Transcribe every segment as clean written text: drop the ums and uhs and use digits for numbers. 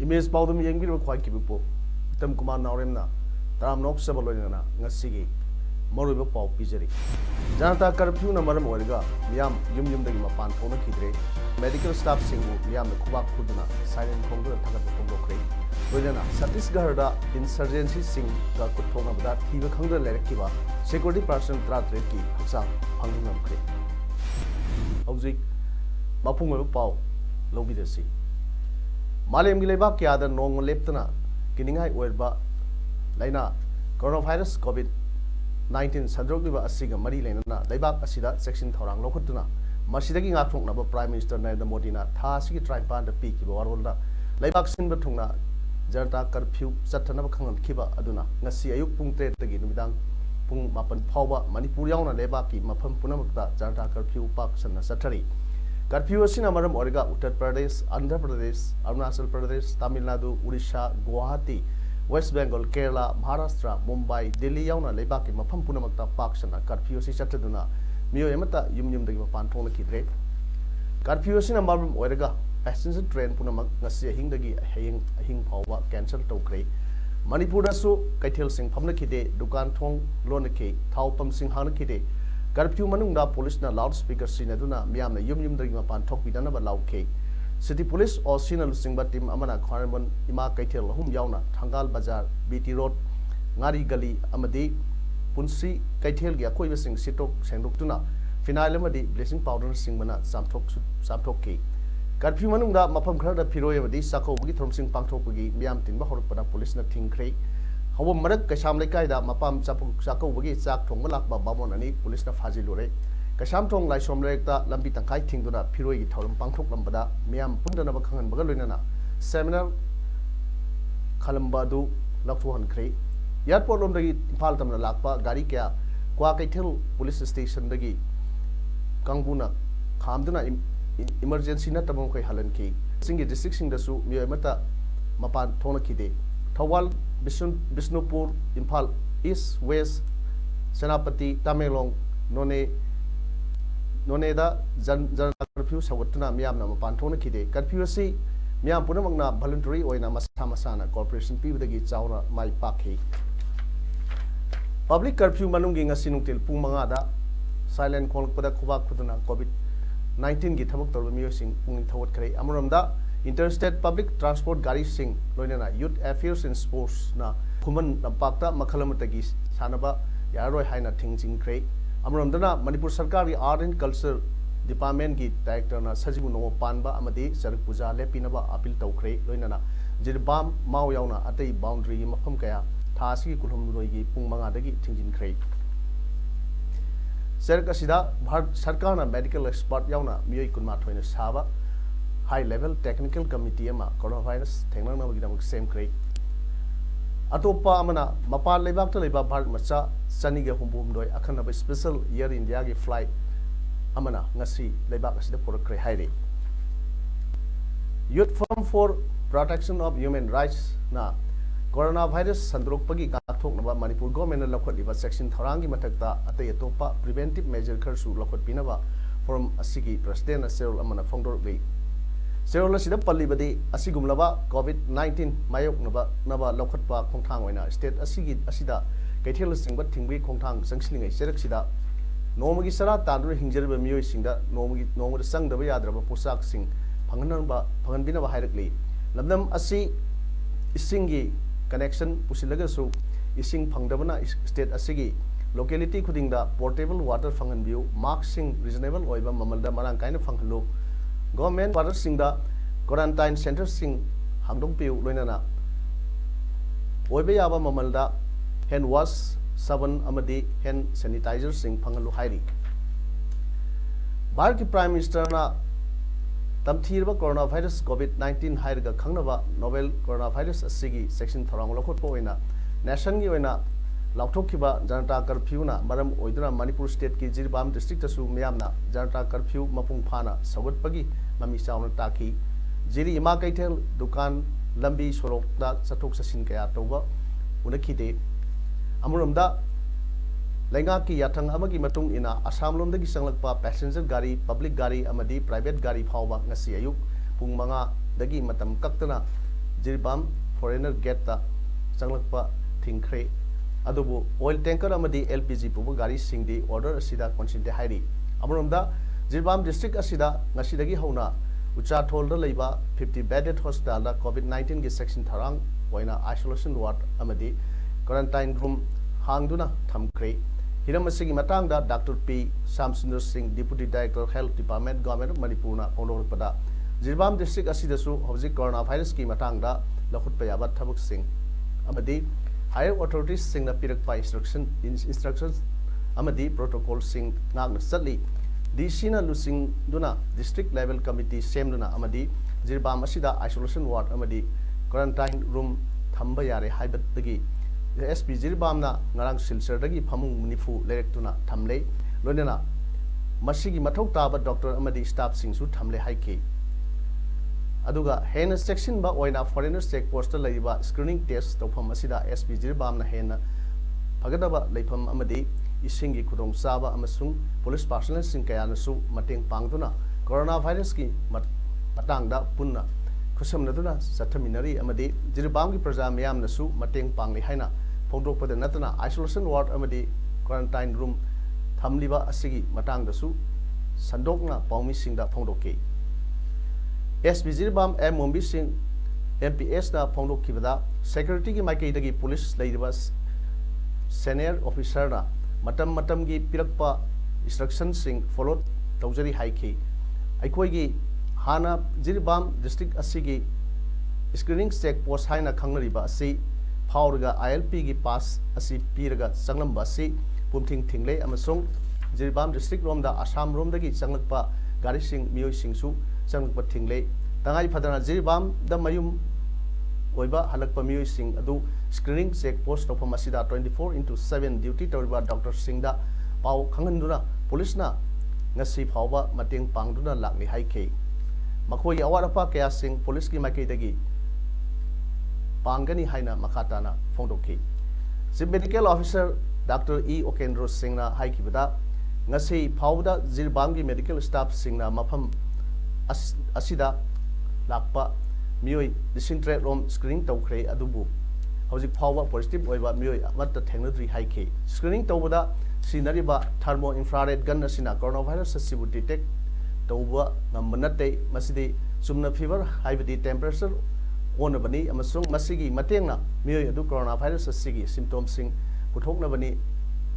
Image Baudum Yangi quite Kibupo, Tam Kuman Nauremna, Tam Nok Sabalona, Nasigi, Moribo Pau Pizeri. Janata Karpuna Maram Origa, Yam Yum the Mapan Pona Kidre, medical staff single, Yam the Kubak Kudana, silent Congo, Takapongo Crane. Williana, Satis Garda, insurgency sing, the Kutona that he will conquer Lerekiva, security person Tratreki, Husam, Pangunam Crane. Auzik, Mapunga Pau, Lobby the sea. Malem Gileba Kiada Nong Leptana, Kiningai Werba, Laina, Coronavirus COVID-19 Sadrogiva Asiga Mari Lena, Lebak Asida, Section Torang Lokutuna, Masidaki Atung Naba Prime Minister Narendra Modina, Tasiki Tripan the Peak, Warolda, Lebak Sinbatuna, Jarta Curfew, Satanaba Kangan Kiba Aduna, Nasi Ayuk Punkte Taginudang, Pung Mapan Power, Manipuriana Lebaki, Mapam Punamaka, Jarta Curfew Parks and Satari. Curfew asina maram origa Uttar Pradesh, Andhra Pradesh, Arunachal Pradesh, Tamil Nadu, Odisha, Guwahati, West Bengal, Kerala, Maharashtra, Mumbai, Delhi yauna lebaki mafam punamakta paksana curfew si chataduna miyo yamata yum dagi mapan thongna kidre. Curfew asina maram origa passenger train punamak ngasi ahing dagi ahing phawa cancel tawkre. Manipur dasu kaithel sing phamna kide dukan thong lona ke thau pam sing hangna kide. Curfew manungda police na loudspeaker sinaduna miyamna yum dagi mapan thok bidana ba lauke. City Police or Sina Lusingba team Amana Kharman Ima Kaitel Hum Yauna Thangal Bazar BT Road Ngari Gali Amadi Punsi Kaitel Gia Koi Sing Sitok Senduk Final Amadi Blessing Powder Singmana Samtok Ki Curfew Manungda Mapam Krada Piroy Amadi Sako Wigi Thom Sing Pangtoki Miam Timba Horpada Police na Ting Kray How Marak Kasham Lekaida Mapam Sako Wigi Sak Tongalak Babonani Police na Fazilure Kasham Tong Lai Som Rekta Lambi Tangkai Tingduna Piroi Thorum Pangtok Lambada Miam Pundana Bakangan Bagaluna Seminar Kalambadu Laktuhan Kray Airport Lom Dagi Paltam Lakpa Gari Kya Kwa Kaitel Police Station Dagi Kangbuna Kamduna Emergency Natamon Kai Halan Ki Singi District Singdasu Miamata Mapan Tona Kide Tawal Bisnupur Impal East West Senapati Tamelong Noneda Jan curfew Sawatuna Miam Pantona Kide, curfew si Miam Punamagna voluntary oina Masamasana Corporation P with the gate Sauna my Paki. Public curfew manunging a sinutil Pumangada, silent call Pada Kubak Putana COVID-19 Gitabuk Musing Pung Tawat Kray, Amuramda, Interstate Public Transport Gari Sing, Loinana, Youth Affairs and Sports na Kuman Napakta Makalamatagis, Sanaba, Yaroi Haina Tinging Kray. Amuramdana Manipur Sarkari Art and Culture Department ki Director na Sajibu No Panba Amadi Sarak Puja Lepinaba Apil Taukre Loinana Jirbam Mau Yauna Atei Boundary Mapam Kaya Tasi Kulum Roigi Pungmangadagi Tingin Kray Sarak Asida Sarkana Medical Expert Yauna Miyoi Kunma Toina Saba High Level Technical Committee Ama Coronavirus Tengnana Vigidamuk Same Kray Atopa Amana Mapal Lebak to Leba Bharat Macha Saniga Humbum Doi Akanaba Special Year India Flight Amana Nasi Lebak Asida Purkre Hairi Youth Forum for Protection of Human Rights na Coronavirus Sandrok Pagi Gatok Naba Manipur Government Lokot Liva Section Tharangi Matakta Ate Atopa Preventive Measure Kursu Lokot Pinaba from Asigi President Cyril Amana Fongdor Bay Cyril Asida Palibadi Asigum Lava COVID-19 Mayok Naba Lokotpa Kongtang Wena State Asigi Asida Kaithel Singbat Tingwi Kongtang Sangsling Serak Sida Nomagi Sara Tandur Hingerba Mio Singa Nomad Sang the Yadraba Posak Sing Panganamba Panganbina Hirakli Lamdam Asi Isingi Connection Pusilagasu Ising Pangdabana State Asigi Locality Kudinga Portable Water Fangan View Mark Sing Reasonable Oiba Mamalda Marang kind of Fangalo Government Water Singda Quarantine Center Sing Hangdong Piu Loinana Oibayaba Mamalda Hand wash Saban Amadi hand sanitizer Sing Pangalu Hairi Barki Prime Minister na tamthirba coronavirus COVID-19 hairaga khangnaba novel coronavirus asigi section thorang lokhotpo oina nation gi oina lauthokkiba janata curfew na maram oiduna Manipur state ki Jirbam district asu miyamna janata curfew mapung phana sawatpagi mami chauna taki jiri ima kaithel dukan lambi sorok da chathok sasin kaya toba unakhide amurumda Lenga ki yathang amagi matung ina Assam lomdagi sanglakpa passenger gari public gari amadi private gari phawba ngasi ayuk pung manga dagi matam kaktana Jirbam foreigner gate ta sanglakpa thingkhre adubu oil tanker amadi LPG pubu gari singdi order asida consinte hairi amromda Jirbam district asida ngasi dagi hauna ucha tholda leiba 50 bedded hospital da COVID-19 gi section tharang oina isolation ward amadi quarantine room hangduna thamkhre Hiram asigi matangda Dr. P. Samsundar Singh, Deputy Director Health Department, Government of Manipur na pondorpada. Jirbam district asidasu hojik coronavirus ki matangda lakhut payaba thabuk sing. Amadi higher authorities sing na pirak pa instructions amadi protocol sing ngak satli. DC na lusing duna district level committee same duna amadi Jirbam asida isolation ward amadi quarantine room thamba yare haibat dagi SP Jirbam na ngarang silsar dagi phamung munifu lerektuna thamle loinana masigi mathau taba doctor amadi staff singsu thamle haike aduga hena section ba oina foreigners check post laiba screening test tawpham asida SP Jirbam na hena phagadaba leifam amadi isingi khudong saba amasung police personnel sing kaya nasu mateng pangduna coronavirus ki matangda punna khusamnaduna sathaminari amadi Jirbam ki praja miyam nasu mateng pangli haina Pondokpada natana isolation ward amadi quarantine room thamliba asigi matangdasu sandokna paumi singda phongdokke SP Jirbam M Mombi Singh MPS na phongdokkibada security ki maikai dagi police leiriba senior officer na matam gi pirakpa instruction sing follow tawjari haiki aikoi gi hana Jirbam district asigi screening check post haina khangnariba asi Pauraga ILP gi pass asi piraga sanglamba si pumthing thingle amasung Jirbam district romda Assam romdagi sanglakpa gari sing miyoi singsu sanglakpa thingle tangai phadana Jirbam da mayum oiba halakpa miyoi sing adu screening check post of masida 24/7 duty tawriba Dr. Singda pau khanganduna police na ngasi phawba mateng pangduna lakni haike makhoi awarapa kaya sing police ki makai dagi Pangani haina makatana phongdokki Chief Medical Officer Dr. E. Okendro Singh na haikibada ngasi phawda Jirbam gi medical staff sing na mafam asida lakpa mioi disintre rom screening tawkhre adubu hojik phawba positive oiba mioi amatta thengnadri haike screening tawbada sinariba thermo infrared gun asina coronavirus asibu detect tawba ngambanate masidi sumna fever haibadi temperature on bani amasung masigi matengna mioi adu coronavirus asigi symptoms sing puthokna bani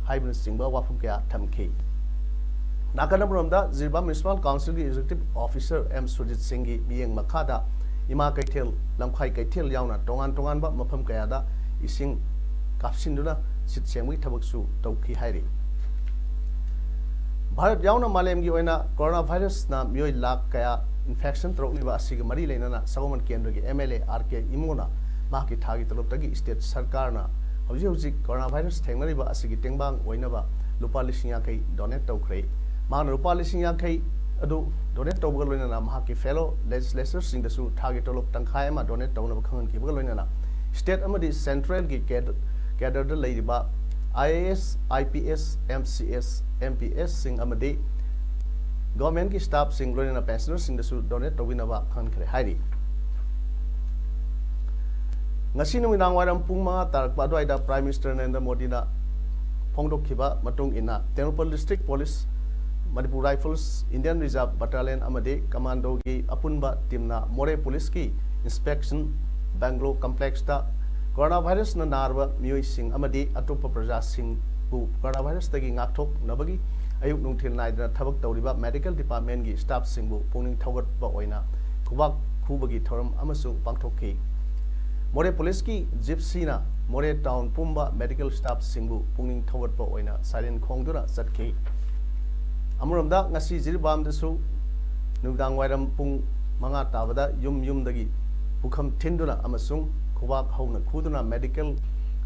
haibun singba wafum kya thamki nakanamromda Jirbam Municipal Council gi executive officer M Sujit Singh gi miyeng makhada ima kaithel lamkhai kaithel yauna tongan ba mafam kaya da ising kapsinduna sit sengwi thabaksu tawki hairi Bharat yauna malem gi oina coronavirus na mioi lak kaya infection trokliba asigi mari leinana sagoman kendra gi MLA RK Imona maki thagi taloptagi state sarkar na hoji coronavirus thengnariba asigi tengbang oinaba lupa lising yakai donate tawkhre mana lupa lising yakai adu donate tawbga loinana maki fellow legislators sing dasu thagi talop tangkhai ma donate tawna khangan ki bga loinana state amadi central gi cadre da leiba IAS IPS MCS MPS sing amadi Government ki staff sing loina pensioners sing dasu donate tawina ba khan khare hairi ngasi numinang waram pungma tarakpa doida Prime Minister Narendra Modi na phongdokhiba matung ina Tenopal District Police Manipur Rifles Indian Reserve Battalion amade commando gi apunba teamna More Police ki inspection Bangalore complex ta coronavirus na narwa mioi sing amade atopa praja sing bu coronavirus tagi ngakthok nabagi ayuk nungthil naidna thabak tawriba medical department gi staff singbu pungning thogat ba oina khubak khubagi thoram amasung pangthokki More police ki gypsy na More town pumba medical staff singbu pungning thogat ba oina siren khongdura satki amromda ngasi Jirbam dasu nungdang wairam pung मंगा ताबदा yum दगी पुखम थिंदुना अमसुंग खुबाक हौना खुदुना medical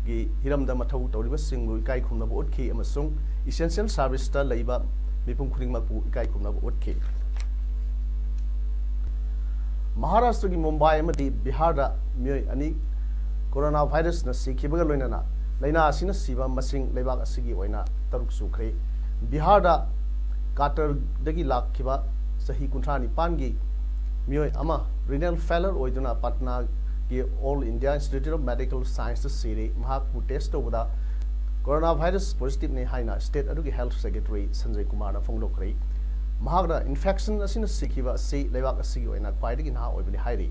गी हिरमदा मथौ तौरिबा सिंगु इकाई खुमनाबु उतखि अमसुंग essential service ता लैबा मिपुम खुदिंगमकु इकाई खुमनाबु उतखि महाराष्ट्र की मुंबई अमदी बिहार दा मियोय अनि corona virus न सिखिबगा लोइनाना लैना असिना सिबा मसिंग लेबाक असिगी ओइना तरुक सुख्रे बिहार दा काटर दगी लाखिबा सही कुंठा निपान गी मियोय अमा रिनल फेलर ओइदुना पटना की All India Institute of Medical Science सिरी महाकु टेस्ट तोबदा कोरोना वायरस पॉजिटिव ने हाइना स्टेट अदुगी हेल्थ सेक्रेटरी संजय कुमार ना फोंगदोखरे महागदा इन्फेक्शन असिना सिखिबा सि लेबाक असिगी ओइना ख्वाइदगी ना ओइबनि हाइरि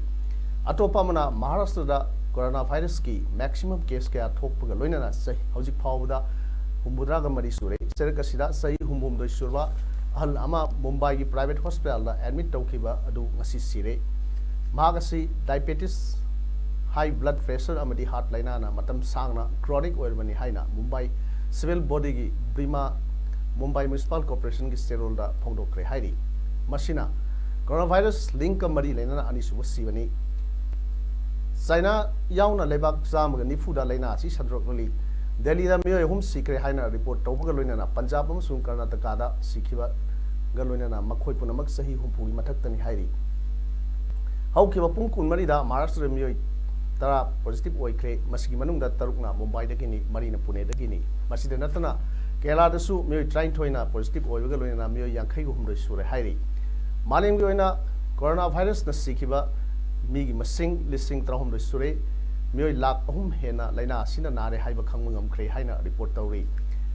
अतोपा मना महाराष्ट्र दा कोरोना वायरस की मैक्सिमम केस क्या थोपगा लोइनाना सही हौजिक फावदा हुम्बुद्रागा मरी सुरे सेरकसिदा सही हुम्बुमदोय सुरवा अहल अमा मुंबई की प्राइवेट हॉस्पिटल दा एडमिट तौखिबा अदु ngasi सिरे मागसी डायबिटीज हाई ब्लड प्रेशर अमदी हार्ट लाइना ना मतम सांगना क्रोनिक ओइरबनी हाइना मुंबई सिविल बॉडी की ब्रीमा मुंबई म्युनिसिपल कॉर्पोरेशन की स्टेरोल दा फोंदोखरे हाइरी मसिना कोरोना वायरस लिंक मरी लेना अनिसुबो सिबनी चाइना याउना लेबाक जामगा निफुदा लेना असि सद्रोकली दिल्ली दा मियोय हुम सिक्रे हाइना रिपोर्ट तौबगा लोइना पंजाब अमसुंग कर्नाटका दा सिखिबा गा लोइना मखोय पुनमक सही हुमफुगी मथक्तनी हाइरी हौखिबा पुंग कुनमरी दा महाराष्ट्र मियोय तरा पॉजिटिव ओइख्रे मसिगी मनुंगदा तरुकना मुंबई दगिनी मरीना पुणे दगिनी मसिदा नतना केरला दसु मियोय ट्राइन थोइना पॉजिटिव ओइबगा लोइना मियोय यांखै गु हुमदोय सुरे हाइरी मालेमगी ओइना कोरोना वायरस न सिखिबा मीगी मसिंग लिसिंग त्रहुमदोय सुरे मियोय लाख अहुम हेना लाइना सिना नारे हाइबा खंगम ngमख्रे हाइना रिपोर्ट तौरी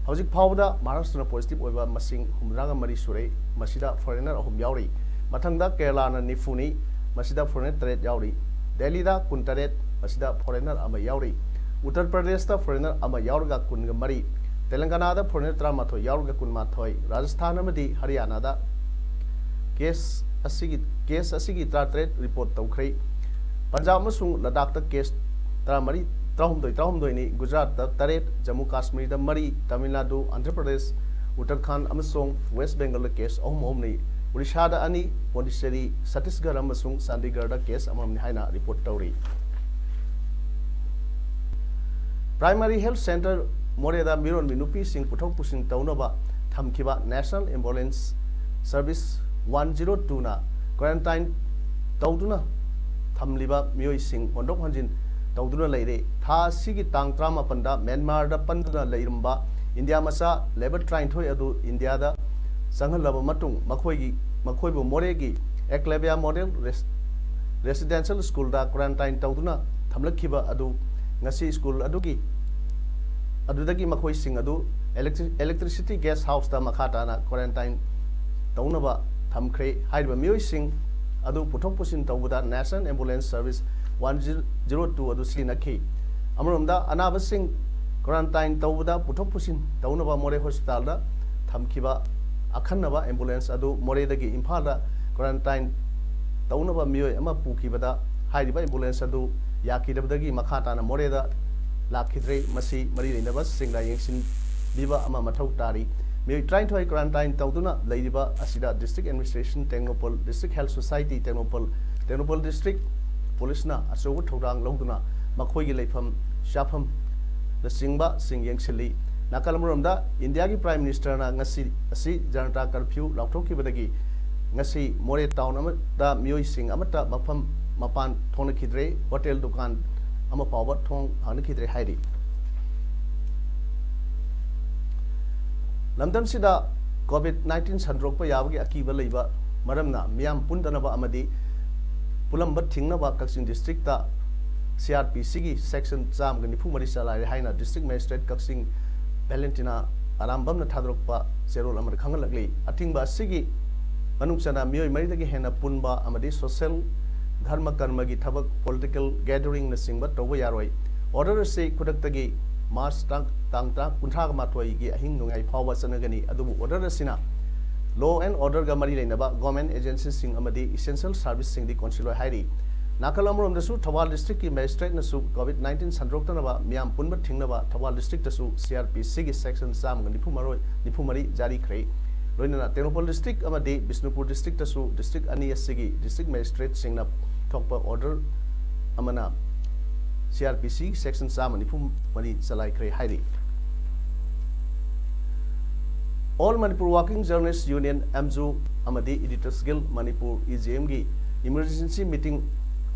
हौजिक फावदा महाराष्ट्र पॉजिटिव ओइबा मसिंग हुमरागा मरी सुरे मसिदा फॉरेनर अहुम यावरी मथंगदा केरला न निफुनी मसिदा फॉरेनर तरेट यावरी दिल्ली दा कुंतरेट मसिदा फॉरेनर अमा यावरी उत्तर प्रदेश दा फॉरेनर अमा यावरगा कुनगा मरी तेलंगाना दा फॉरेनर 13 यावरगा कुनमाथोय राजस्थान अमदी हरियाणा दा केस असिगी 33 रिपोर्ट तौख्रे पंजाब अमसुंग लद्दाख दा केस 13 नि गुजरात दा 3 जम्मू काश्मीर दा मरी तमिलनाडु आंध्र प्रदेश उत्तराखंड अमसुंग वेस्ट बेंगल दा केस अहुम नि उड़ीसा दा अनि पौंडीचेरी छत्तीसगढ़ अमसुंग चंडीगढ़ दा केस अममनि हाइना रिपोर्ट तौरी प्राइमरी हेल्थ सेंटर मोरेदा मिरोन मिनुपी सिंह पुथौक पुसिंग तौनबा थमखिबा नेशनल एम्बुलेंस सर्विस 102 ना क्वारंटाइन तौदुना थमलिबा मियोय सिंह होंदोक हंजिन तौदुना लेरे था सिगी तांग 38 दा म्यांमार दा पंदुना लेरंबा इंडिया मसा लेबर ट्राइन थोय अदु इंडिया दा संगलबा मतुंग मखोयबु मोरेगी एक्लेबिया मॉडल रेसिडेंशियल स्कूल दा क्वारंटाइन तौदुना थमलखिबा अदु ngasi स्कूल अदुगी अदुदगी मखोय सिंग अदु इलेक्ट्रिसिटी गेस्ट हाउस दा मखाता ना क्वारंटाइन तौनबा थमख्रे हाइबा मियोय सिंग अदु पुथोक पुसिन तौबदा नेशनल एम्बुलेंस सर्विस 102 अदु सिनखि अमरोमदा अनाबा सिंग क्वारंटाइन तौबदा पुथोक पुसिन तौनबा मोरे हॉस्पिटल दा थमखिबा अखन्नबा एम्बुलेंस अदु मोरेदगी इम्फाल दा क्वारंटाइन तौनबा मियोय अमा पुखिबदा हाइबा एम्बुलेंस अदु याकिदबदगी मखाताना मोरेदा लाखिद्रे मसी मरी लेनबा सिंगला यंगसिन बिबा अमा मथौ तारी मियोय ट्राइन थोय क्वारंटाइन तौदुना लेरिबा असिदा district administration Tengnoupal district health society Tengnoupal district पुलिसना अचौब थौदांग लौदुना मखोयगी लेफम शाफम लसिंगबा सिंग यंगसिली नाकालमरोमदा इंडिया की प्राइम मिनिस्टर ना ngasi asi जनता कर्फ्यू लाउथोखिबदगी ngasi मोरे टाउन अमदा मियोय सिंग अमता मफम मपान थोनखिद्रे होटल दुकान अमा पाव थोंग हानखिद्रे हाइरी लमदम सिदा कोविड-19 संद्रोकप याबगी अकीबा लेबा मरमना मियाम पुंदनबा अमदी पुलंब थिंगनबा कक्सिंग डिस्ट्रिक्ट ता सीआरपीसी की सेक्शन चाम गनि फुमरी चलारे हाइना डिस्ट्रिक्ट मजिस्ट्रेट कक्सिंग वैलेंटिना आरामबम न थादरोकपा सेरोल अमर खंगलगली अथिंगबा सिगी मनुक्सना मियोय मरिदगी हेना पुनबा अमदी सोशल धर्म कर्म की थबक पॉलिटिकल गैदरिंग न सिंगबा तौबा यारोय ऑर्डर से खुदक्तगी मार्च तांग कुंठा माथोई की अहिंग नुंगाई फावबा चनगनी अदुबु ऑर्डर सिना लॉ एंड ऑर्डर गा मरी लेनबा गवर्नमेंट एजेंसी सिंग अमदी इसेंशियल सर्विस सिंग दी काउंसिल हाइरी नाकल अमरोमदसु थवाल डिस्ट्रिक्ट की मजिस्ट्रेट नसु कोविड-19 संद्रोक्तनबा मियाम पुनबा थिंगनबा थवाल डिस्ट्रिक्ट तसु सीआरपीसी की सेक्शन चाम निफु मरी जारी खरे loinana Tenopol district amadi Bisnupur district tasu district ani asigi district magistrate singna thokpa order amana CRPC section samani phum mani salai kre hairi All Manipur Working Journalists Union MJU amadi Editors Guild Manipur EGM gi emergency meeting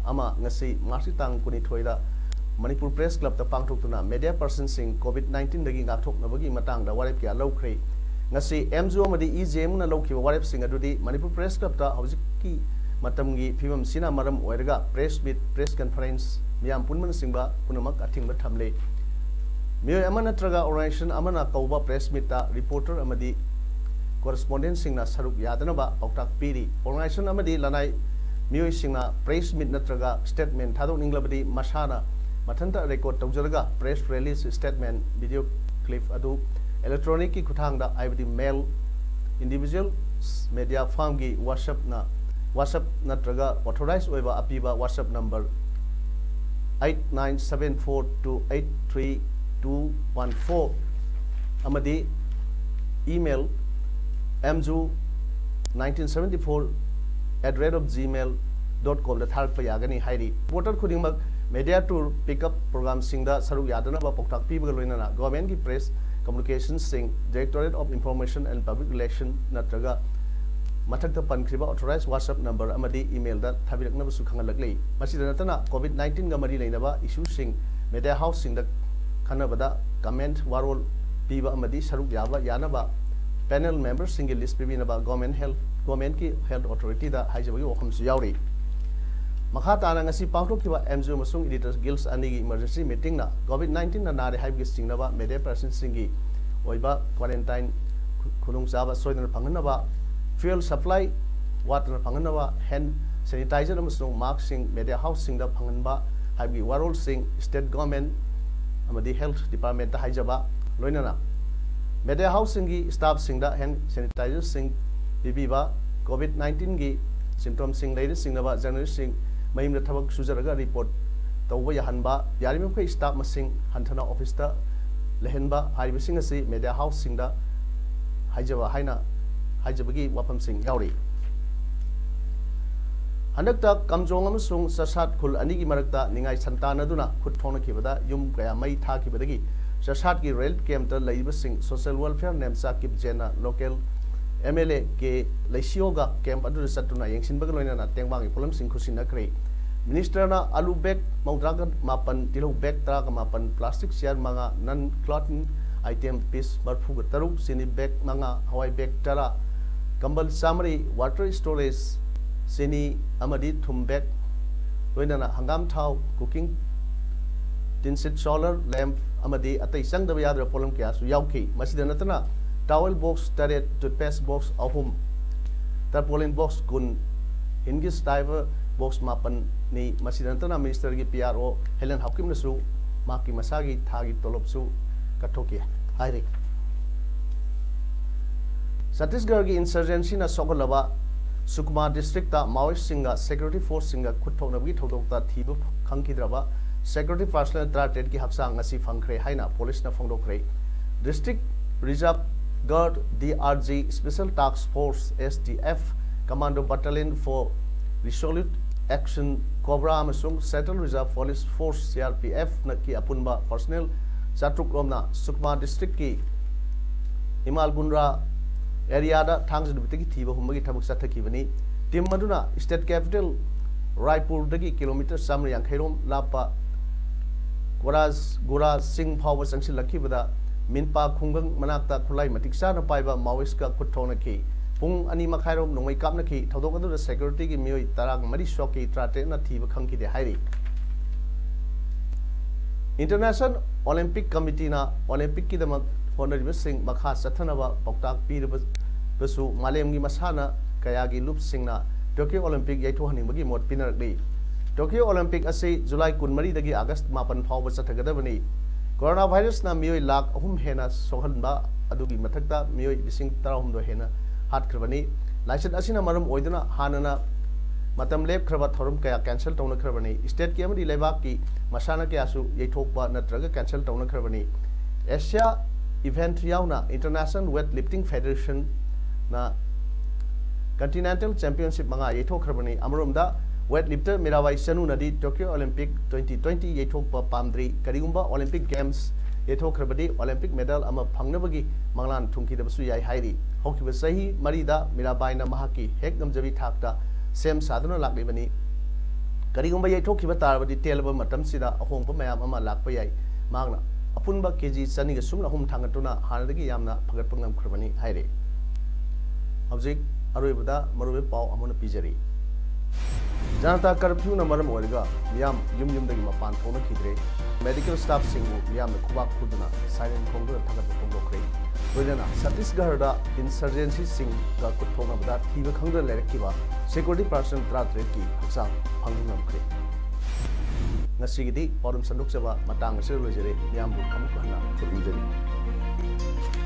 ama ngasi March tang kuni thoida Manipur Press Club ta pangthokna media person sing COVID-19 dagi ngakthoknabagi matang da warep kya laukhre ngasi MJU amadi EGM na lokhiba warep sing adudi Manipur Press Club ta hojiki matamgi phimam sina maram oiraga press meet press conference miyam punman singba punamak athingba thamle Mio amana traga organization amana kauba press meet ta reporter amadi correspondent singna saruk yadanaba pautak piri organization amadi lanai mio singna press meet natraga statement thadok ninglabadi masana mathanta record tawjaraga press release statement video clip adu electronic ki kuthangda ibd mail individual media firm gi whatsapp natraga authorized oiba apiba whatsapp number 8974283214 amadi email mju1974@gmail.com da tharpa yagani hairi portal khudingmak media tour pickup program singda saruk yadana ba poktak pibaga loinana government ki press communications sing Directorate of Information and Public Relations natraga mathakta pankriba authorized WhatsApp number amadi email da thabirakna su khangalakle masida natana COVID-19 ga mari leinaba issue sing media house sing da khanabada comment warol piba amadi saruk yaba yanaba panel members single list pibinaba government ki health authority da haijabagi wakham su yauri makha tana ngasi pangthokkiba MJU masung editors guilds anigi emergency meeting na COVID-19 na nare haibgi singnaba media person singi oiba quarantine khulung jaba soidana phanganaba fuel supply water phanganaba hand sanitizer amasung mask sing media house sing da phanganba haibgi warol sing state government amadi health department da haijaba loinana media house singi staff sing da hand sanitizer sing bibiba COVID-19 gi symptom sing leide singnaba journalist sing mayimda thabak sujaraga report tawba yahanba yarimi khoi staff masing hanthana office ta lehenba haiba sing asi media house sing da haijaba haina haijabagi wapam sing yauri handakta kamjong amasung sasat khul anigi marakta ningai santana duna khut thona khibada yum kaya mai tha khibadagi sasat ki rail camp ta leiba sing social welfare nemsa kip jena local MLA ke Lesioga camp adu satuna yengsin bagaloina na tengbangi problem sing khusina kre minister na alu bag maudraga mapan tilo bag traga mapan plastic share manga non clothing item piece barfu taruk sini bag manga hawai bag tara kambal samari water storage sini amadi thum bag loina na hangam thau cooking tin set solar lamp amadi atai sang da yadra problem kya su yauki masida natana towel box taret toothpaste box ahum tarpaulin box kun hingis diver box mapan ni masidantana minister gi PRO Helen Hakim nasu maki masagi thagi tolop su kathoki hairi Chhattisgarh gi insurgency na sogolaba Sukma district ta Maoist singa security force singa khutthoknabgi thodokta thibu khangkidraba security personnel trated ki haksang ngasi phangkhre haina police na phongdokhre district reserve Guard DRG Special Task Force STF Commando Battalion for Resolute Action Cobra amasung Central Reserve Police Force CRPF na ki apunba personnel chatruk romna Sukma district ki Imal Gunra area da thangju bitigi thiba humbagi thabak sathakibani team maduna state capital Raipur dagi kilometer samri yankhairom lapa Gora Singh Phawa sangsi lakhibada minpa khunggang manakta khulai matiksa na paiba Maoist ka kuthona ki pung ani makhairom nongmai kapna ki thodok adu security ki mioi tarang mari shoki trate na thiba khangki de hairi International Olympic Committee na Olympic ki damak honorable sing makha sathanaba poktak pirba besu malem gi masana kaya gi lup singna Tokyo Olympic yaitho haning bagi mot pinarli Tokyo Olympic ase July 13 dagi August 8 phawba sathagadabani Coronavirus na mioi lak ahum hena sohanba adugi mathakta mioi lising tarahum do hena hat khrabani license asina maram oiduna hanana matam lep khraba thorum kaya cancel tawna khrabani state ki amadi lebak ki masana kya su yaithokpa natraga cancel tawna khrabani Asia event yauna International Weightlifting Federation na Continental Championship manga yeithok khrabani amromda weightlifter Mirabai Sanu nadi Tokyo Olympic 2020 yeithok pa pamdri karigumba Olympic Games yeithok khrabadi Olympic medal ama phangnabagi manglan thungki dabasu yai hairi hokiba sahi marida Mirabai na mahaki hek namjabi thakta sem saduna laklibani karigumba yeithok kiba tarabadi telba matam sida ahongpa mayam ama lakpa yai magna apunba kg sani ga sumna hum thangatuna hanadagi yamna phagatpa ngam khrabani haire objek aroibada marube pau amona pijari Janata curfew na maram oiga miyam yum-yumdagi mapan thona khidre medical staff singbu miyam na khubak khuduna silent khongduna thagat khongdokre loina Chhattisgarh da insurgency sing ga kuthona bada thiba khangda lerakkiba security person tratre ki haksang phangdunam kre ngasigidi parum sandok seba matang se lojere miyam bu amuk hana khudujari